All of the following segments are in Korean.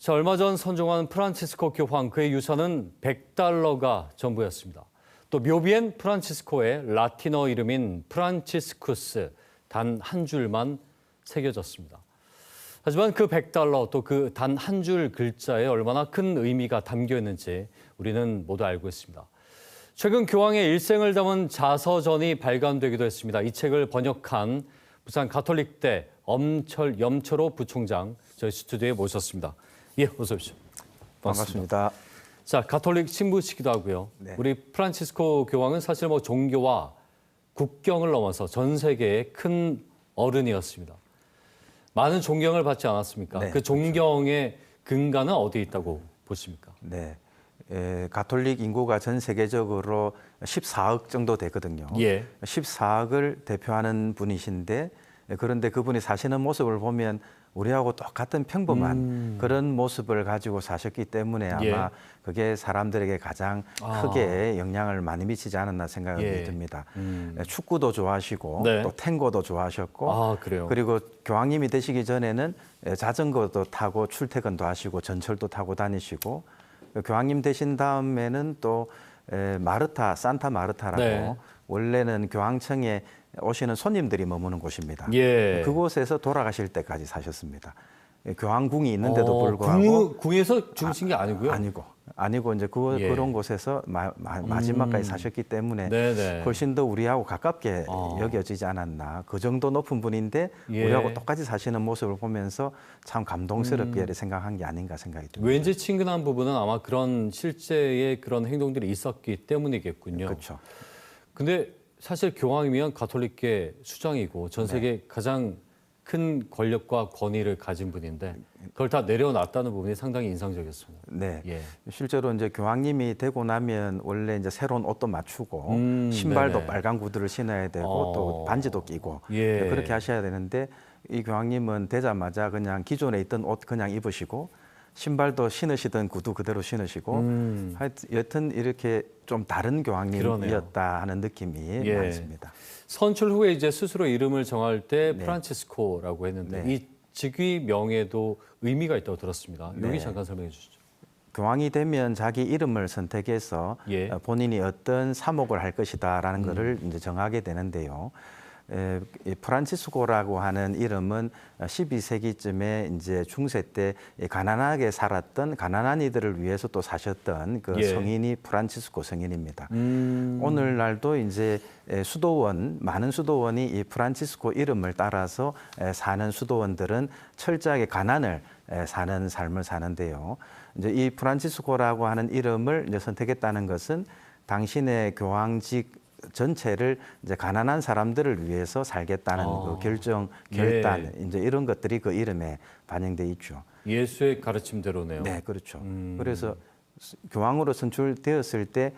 자, 얼마 전 선종한 프란치스코 교황, 그의 유산은 $100가 전부였습니다. 또 묘비엔 프란치스코의 라틴어 이름인 프란치스쿠스 단 한 줄만 새겨졌습니다. 하지만 그 $100, 또 그 단 한 줄 글자에 얼마나 큰 의미가 담겨 있는지 우리는 모두 알고 있습니다. 최근 교황의 일생을 담은 자서전이 발간되기도 했습니다. 이 책을 번역한 부산 가톨릭대 염철호 부총장 저희 스튜디오에 모셨습니다. 예, 어서 오십시오. 반갑습니다. 자, 가톨릭 신부시기도 하고요. 네. 우리 프란치스코 교황은 사실 종교와 국경을 넘어서 전 세계의 큰 어른이었습니다. 많은 존경을 받지 않았습니까? 네, 그 존경의 근간은 어디에 있다고 보십니까? 네, 가톨릭 인구가 전 세계적으로 14억 정도 되거든요. 예. 14억을 대표하는 분이신데 그런데 그분이 사시는 모습을 보면 우리하고 똑같은 평범한 그런 모습을 가지고 사셨기 때문에 아마 예. 그게 사람들에게 가장 크게 영향을 많이 미치지 않았나 생각이 예. 듭니다. 축구도 좋아하시고 네. 또 탱고도 좋아하셨고 그래요? 그리고 교황님이 되시기 전에는 자전거도 타고 출퇴근도 하시고 전철도 타고 다니시고 교황님 되신 다음에는 또 산타 마르타라고 네. 원래는 교황청에 오시는 손님들이 머무는 곳입니다. 예. 그곳에서 돌아가실 때까지 사셨습니다. 교황궁이 있는데도 불구하고 궁에서 죽으신 게 아니고요? 아니고 이제 예. 그런 곳에서 마지막까지 사셨기 때문에 네네. 훨씬 더 우리하고 가깝게 여겨지지 않았나. 그 정도 높은 분인데 예. 우리하고 똑같이 사시는 모습을 보면서 참 감동스럽게 생각한 게 아닌가 생각이 듭니다. 왠지 친근한 부분은 아마 그런 실제의 그런 행동들이 있었기 때문이겠군요. 그렇죠. 근데 사실 교황이면 가톨릭계 수장이고 전 세계 가장 큰 권력과 권위를 가진 분인데 그걸 다 내려놨다는 부분이 상당히 인상적이었습니다. 네. 예. 실제로 이제 교황님이 되고 나면 원래 이제 새로운 옷도 맞추고 신발도 네네. 빨간 구두를 신어야 되고 또 반지도 끼고 예. 그렇게 하셔야 되는데 이 교황님은 되자마자 그냥 기존에 있던 옷 그냥 입으시고 신발도 신으시던 구두 그대로 신으시고 여튼 이렇게 좀 다른 교황님이었다 하는 느낌이 예. 많습니다. 선출 후에 이제 스스로 이름을 정할 때 네. 프란치스코라고 했는데 네. 이 직위명에도 의미가 있다고 들었습니다. 여기 네. 잠깐 설명해 주시죠. 교황이 되면 자기 이름을 선택해서 예. 본인이 어떤 사목을 할 것이다라는 것을 이제 정하게 되는데요. 이 프란치스코라고 하는 이름은 12세기쯤에 이제 중세 때 가난하게 살았던 가난한 이들을 위해서 또 사셨던 그 예. 성인이 프란치스코 성인입니다. 오늘날도 이제 많은 수도원이 이 프란치스코 이름을 따라서 사는 수도원들은 철저하게 가난을 사는 삶을 사는데요. 이제 이 프란치스코라고 하는 이름을 이제 선택했다는 것은 당신의 교황직 전체를 이제 가난한 사람들을 위해서 살겠다는 그 결단, 예. 이제 이런 것들이 그 이름에 반영돼 있죠. 예수의 가르침대로네요. 네, 그렇죠. 그래서 교황으로 선출되었을 때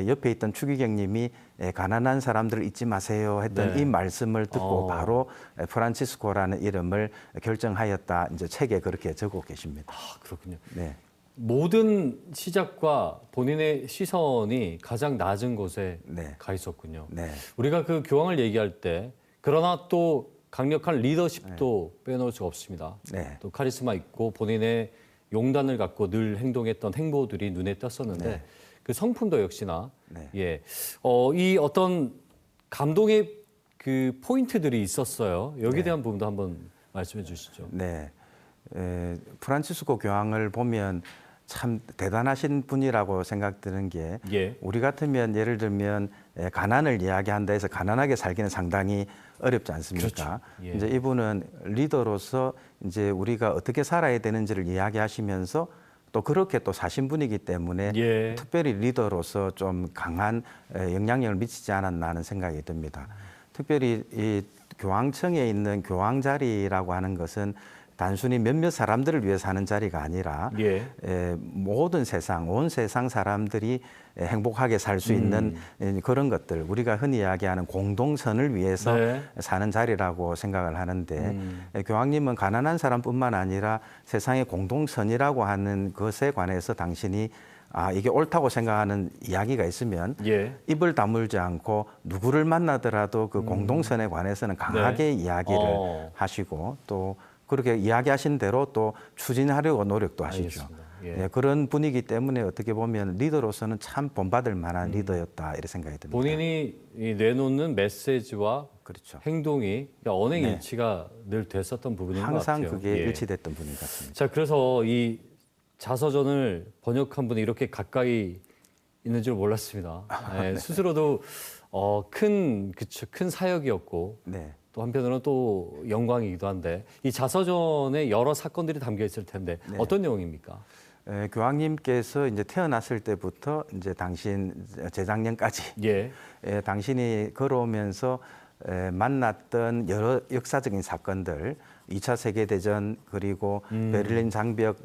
옆에 있던 추기경님이 가난한 사람들을 잊지 마세요 했던 네. 이 말씀을 듣고 바로 프란치스코라는 이름을 결정하였다. 이제 책에 그렇게 적고 계십니다. 그렇군요. 네. 모든 시작과 본인의 시선이 가장 낮은 곳에 네. 가 있었군요. 네. 우리가 그 교황을 얘기할 때 그러나 또 강력한 리더십도 빼놓을 수 없습니다. 네. 또 카리스마 있고 본인의 용단을 갖고 늘 행동했던 행보들이 눈에 띄었었는데 네. 그 성품도 역시나 네. 예, 이 어떤 감동의 그 포인트들이 있었어요. 여기에 대한 부분도 한번 말씀해 주시죠. 네. 프란치스코 교황을 보면 참 대단하신 분이라고 생각드는 게 예. 우리 같으면 예를 들면 가난을 이야기한다 해서 가난하게 살기는 상당히 어렵지 않습니까? 그렇죠. 예. 이제 이분은 리더로서 이제 우리가 어떻게 살아야 되는지를 이야기하시면서 또 그렇게 또 사신 분이기 때문에 예. 특별히 리더로서 좀 강한 영향력을 미치지 않았나 하는 생각이 듭니다. 특별히 이 교황청에 있는 교황 자리라고 하는 것은 단순히 몇몇 사람들을 위해서 하는 자리가 아니라 예. 모든 세상, 온 세상 사람들이 행복하게 살 수 있는 그런 것들, 우리가 흔히 이야기하는 공동선을 위해서 네. 사는 자리라고 생각을 하는데 교황님은 가난한 사람뿐만 아니라 세상의 공동선이라고 하는 것에 관해서 당신이 이게 옳다고 생각하는 이야기가 있으면 예. 입을 다물지 않고 누구를 만나더라도 그 공동선에 관해서는 강하게 이야기를 하시고 또 그렇게 이야기하신 대로 또 추진하려고 노력도 하시죠. 알겠습니다. 예. 네, 그런 분위기 때문에 어떻게 보면 리더로서는 참 본받을 만한 리더였다 이렇게 생각이 듭니다. 본인이 이 내놓는 메시지와 그렇죠. 행동이 언행 네. 일치가 늘 됐었던 부분인 것 항상 같아요. 그게 예. 일치됐던 분인 것 같습니다. 자, 그래서 이 자서전을 번역한 분이 이렇게 가까이 있는 줄 몰랐습니다. 네, 스스로도 큰 사역이었고 네. 또 한편으로는 또 영광이기도 한데 이 자서전에 여러 사건들이 담겨 있을 텐데 네. 어떤 내용입니까? 교황님께서 이제 태어났을 때부터 이제 당신 재작년까지 예. 당신이 걸어오면서 만났던 여러 역사적인 사건들, 2차 세계대전 그리고 베를린 장벽,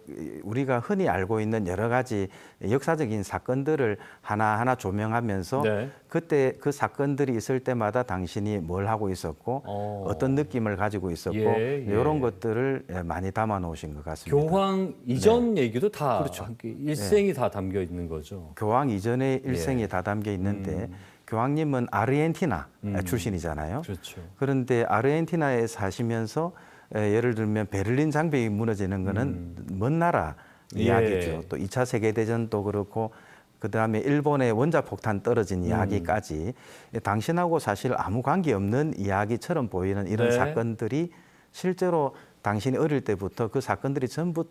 우리가 흔히 알고 있는 여러 가지 역사적인 사건들을 하나하나 조명하면서 네. 그때 그 사건들이 있을 때마다 당신이 뭘 하고 있었고 어떤 느낌을 가지고 있었고 예, 예. 이런 것들을 많이 담아 놓으신 것 같습니다. 교황 이전 얘기도 다 그렇죠. 함께 일생이 다 담겨 있는 거죠. 교황 이전의 일생이 예. 다 담겨 있는데 교황님은 아르헨티나 출신이잖아요. 그렇죠. 그런데 아르헨티나에 사시면서 예를 들면 베를린 장벽이 무너지는 거는 먼 나라 이야기죠. 예. 또 2차 세계대전도 그렇고 그다음에 일본의 원자폭탄 떨어진 이야기까지 당신하고 사실 아무 관계없는 이야기처럼 보이는 이런 네. 사건들이 실제로 당신이 어릴 때부터 그 사건들이 전부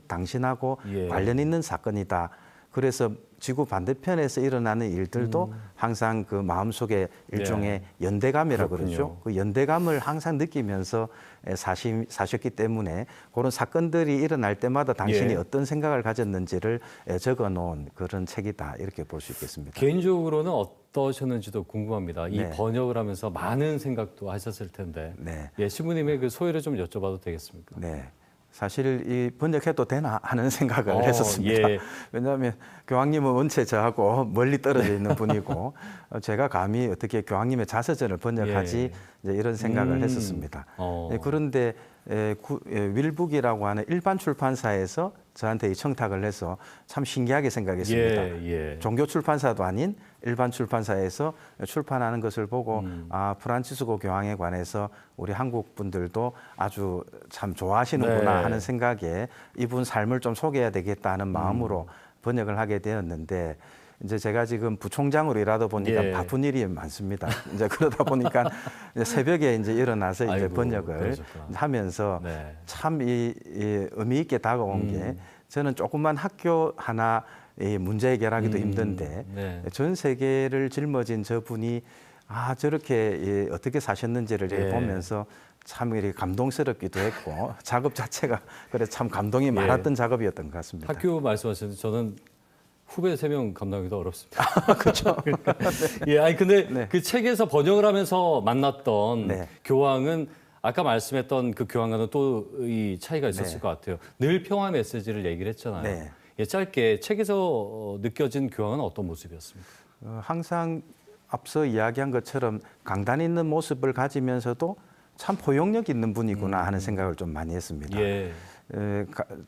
당신하고 예. 관련 있는 사건이다. 그래서 지구 반대편에서 일어나는 일들도 항상 그 마음속에 일종의 연대감이라고 그렇군요. 그러죠. 그 연대감을 항상 느끼면서 사셨기 때문에 그런 사건들이 일어날 때마다 당신이 예. 어떤 생각을 가졌는지를 적어 놓은 그런 책이다. 이렇게 볼 수 있겠습니다. 개인적으로는 어떠셨는지도 궁금합니다. 이 네. 번역을 하면서 많은 생각도 하셨을 텐데 네. 예, 신부님의 그 소회를 좀 여쭤봐도 되겠습니까? 네. 사실 이 번역해도 되나 하는 생각을 했었습니다. 예. 왜냐하면 교황님은 원체 저하고 멀리 떨어져 있는 분이고 제가 감히 어떻게 교황님의 자서전을 번역하지 예. 이제 이런 생각을 했었습니다. 그런데 윌북이라고 하는 일반 출판사에서 저한테 이 청탁을 해서 참 신기하게 생각했습니다. 예. 종교 출판사도 아닌 일반 출판사에서 출판하는 것을 보고 아 프란치스코 교황에 관해서 우리 한국 분들도 아주 참 좋아하시는구나 네. 하는 생각에 이분 삶을 좀 소개해야 되겠다 하는 마음으로 번역을 하게 되었는데 이제 제가 지금 부총장으로 일하다 보니까 예. 바쁜 일이 많습니다. 이제 그러다 보니까 이제 새벽에 이제 일어나서 이제 아이고, 번역을 그러셨구나. 하면서 네. 참 이 의미 있게 다가온 게 저는 조그만 학교 하나 이 문제 해결하기도 힘든데 네. 전 세계를 짊어진 저분이 저렇게 어떻게 사셨는지를 예. 보면서 참 이렇게 감동스럽기도 했고 작업 자체가 그래 참 감동이 많았던 작업이었던 것 같습니다. 학교 말씀하셨는데 저는 후배 3명 감당하기도 어렵습니다. 그렇죠. 예, 아니 근데 네. 그 책에서 번역을 하면서 만났던 네. 교황은 아까 말씀했던 그 교황과는 또 이 차이가 있었을 네. 것 같아요. 늘 평화 메시지를 얘기를 했잖아요. 네. 예, 짧게 책에서 느껴진 교황은 어떤 모습이었습니까? 항상 앞서 이야기한 것처럼 강단 있는 모습을 가지면서도 참 포용력 있는 분이구나 하는 생각을 좀 많이 했습니다. 예.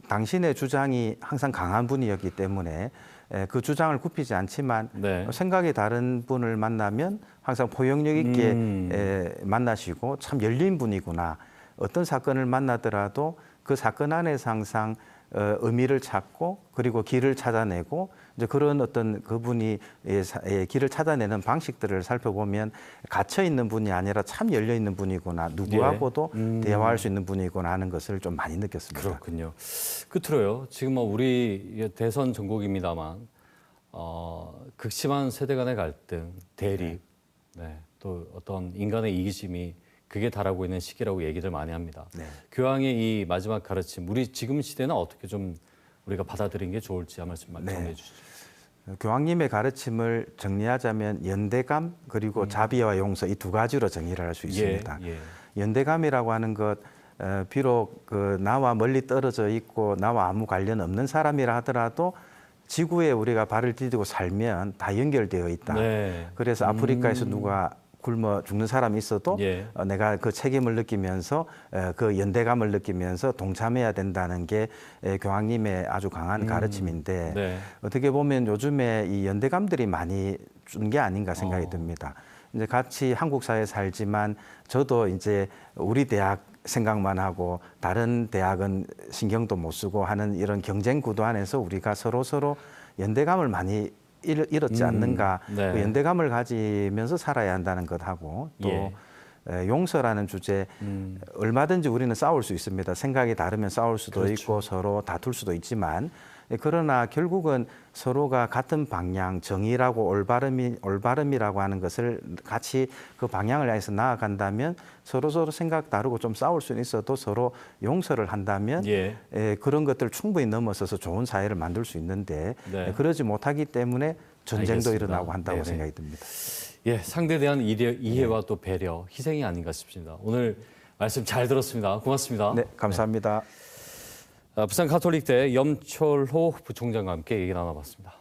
당신의 주장이 항상 강한 분이었기 때문에 그 주장을 굽히지 않지만 네. 생각이 다른 분을 만나면 항상 포용력 있게 만나시고 참 열린 분이구나. 어떤 사건을 만나더라도 그 사건 안에서 항상 의미를 찾고 그리고 길을 찾아내고 이제 그런 어떤 그분이 길을 찾아내는 방식들을 살펴보면 갇혀 있는 분이 아니라 참 열려 있는 분이구나 누구하고도 대화할 수 있는 분이구나 하는 것을 좀 많이 느꼈습니다. 그렇군요. 끝으로요. 지금 뭐 우리 대선 전국입니다만 극심한 세대 간의 갈등, 대립, 네, 또 어떤 인간의 이기심이 극에 달하고 있는 시기라고 얘기를 많이 합니다. 네. 교황의 이 마지막 가르침, 우리 지금 시대는 어떻게 좀 우리가 받아들이는 게 좋을지 한 말씀 네. 정리해 주시죠. 교황님의 가르침을 정리하자면 연대감 그리고 자비와 용서 이 두 가지로 정의를 할 수 있습니다. 예. 연대감이라고 하는 것 비록 그 나와 멀리 떨어져 있고 나와 아무 관련 없는 사람이라 하더라도 지구에 우리가 발을 디디고 살면 다 연결되어 있다. 네. 그래서 아프리카에서 누가 굶어 죽는 사람이 있어도 예. 내가 그 책임을 느끼면서 그 연대감을 느끼면서 동참해야 된다는 게 교황님의 아주 강한 가르침인데 네. 어떻게 보면 요즘에 이 연대감들이 많이 준 게 아닌가 생각이 듭니다. 이제 같이 한국 사회에 살지만 저도 이제 우리 대학 생각만 하고 다른 대학은 신경도 못 쓰고 하는 이런 경쟁 구도 안에서 우리가 서로 연대감을 많이 잃었지 않는가. 네. 그 연대감을 가지면서 살아야 한다는 것하고 또 예. 용서라는 주제 얼마든지 우리는 싸울 수 있습니다. 생각이 다르면 싸울 수도 그렇죠. 있고 서로 다툴 수도 있지만 그러나 결국은 서로가 같은 방향, 정의라고 올바름이라고 하는 것을 같이 그 방향을 향해서 나아간다면 서로 생각 다르고 좀 싸울 수는 있어도 서로 용서를 한다면 예. 그런 것들을 충분히 넘어서서 좋은 사회를 만들 수 있는데 네. 그러지 못하기 때문에 전쟁도 알겠습니다. 일어나고 한다고 네네. 생각이 듭니다. 예, 상대에 대한 이해와 또 배려, 희생이 아닌가 싶습니다. 오늘 말씀 잘 들었습니다. 고맙습니다. 네, 감사합니다. 부산 가톨릭대 염철호 부총장과 함께 얘기 나눠봤습니다.